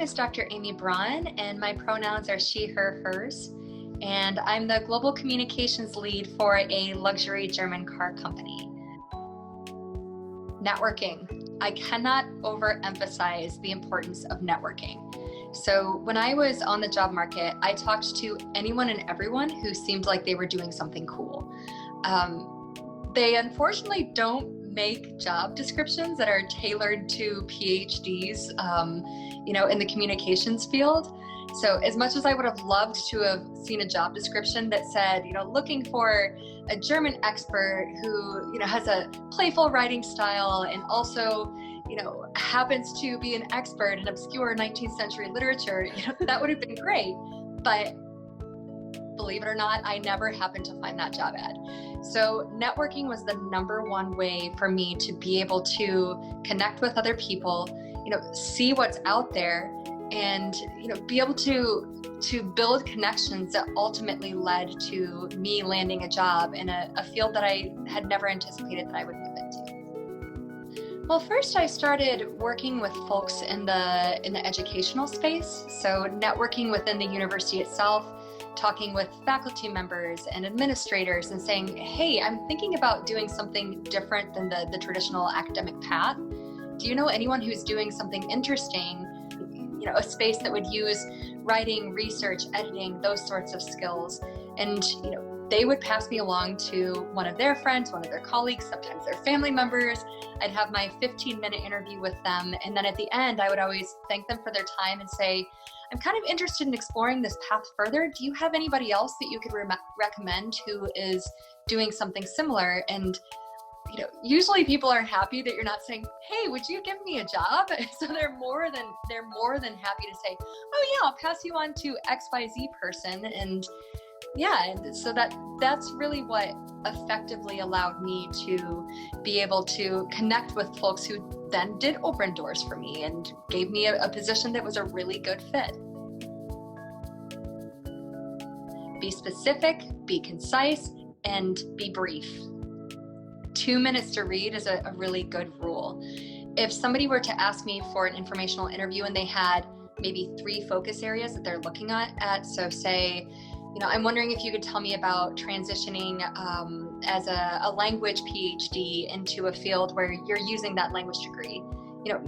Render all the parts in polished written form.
is Dr. Amy Braun, and my pronouns are she, her, hers. And I'm the Global Communications Lead for a luxury German car company. Networking. I cannot overemphasize the importance of networking. So when I was on the job market, I talked to anyone and everyone who seemed like they were doing something cool. They unfortunately don't make job descriptions that are tailored to PhDs, in the communications field. So as much as I would have loved to have seen a job description that said, looking for a German expert who, has a playful writing style and also, happens to be an expert in obscure 19th century literature, that would have been great. But believe it or not, I never happened to find that job ad. So networking was the number one way for me to be able to connect with other people, see what's out there, and be able to build connections that ultimately led to me landing a job in a field that I had never anticipated that I would move into. Well, first I started working with folks in the educational space, so networking within the university itself, talking with faculty members and administrators and saying, hey, I'm thinking about doing something different than the traditional academic path. Do you know anyone who's doing something interesting, a space that would use writing, research, editing, those sorts of skills? And, they would pass me along to one of their friends, one of their colleagues, sometimes their family members. I'd have my 15-minute interview with them. And then at the end, I would always thank them for their time and say, I'm kind of interested in exploring this path further. Do you have anybody else that you could recommend who is doing something similar? And usually people are happy that you're not saying, hey, would you give me a job? So they're more than happy to say, oh yeah, I'll pass you on to XYZ person. And so that's really what effectively allowed me to be able to connect with folks who then did open doors for me and gave me a position that was a really good fit. Be specific, be concise, and be brief. 2 minutes to read is a really good rule. If somebody were to ask me for an informational interview and they had maybe 3 focus areas that they're looking at, so say, I'm wondering if you could tell me about transitioning as a language PhD into a field where you're using that language degree.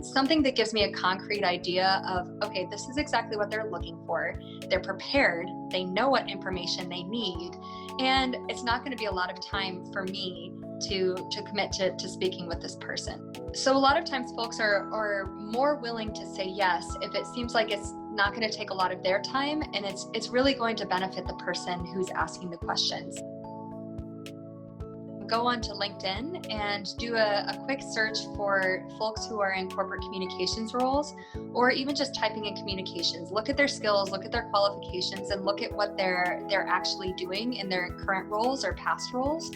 Something that gives me a concrete idea of, okay, this is exactly what they're looking for. They're prepared, they know what information they need, and it's not going to be a lot of time for me to commit to speaking with this person. So a lot of times folks are more willing to say yes if it seems like it's not going to take a lot of their time and it's really going to benefit the person who's asking the questions. Go on to LinkedIn and do a quick search for folks who are in corporate communications roles, or even just typing in communications. Look at their skills, look at their qualifications, and look at what they're actually doing in their current roles or past roles.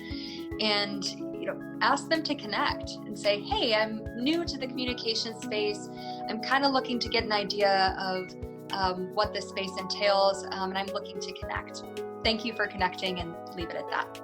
And ask them to connect and say, hey, I'm new to the communication space. I'm kind of looking to get an idea of what this space entails, and I'm looking to connect. Thank you for connecting, and leave it at that.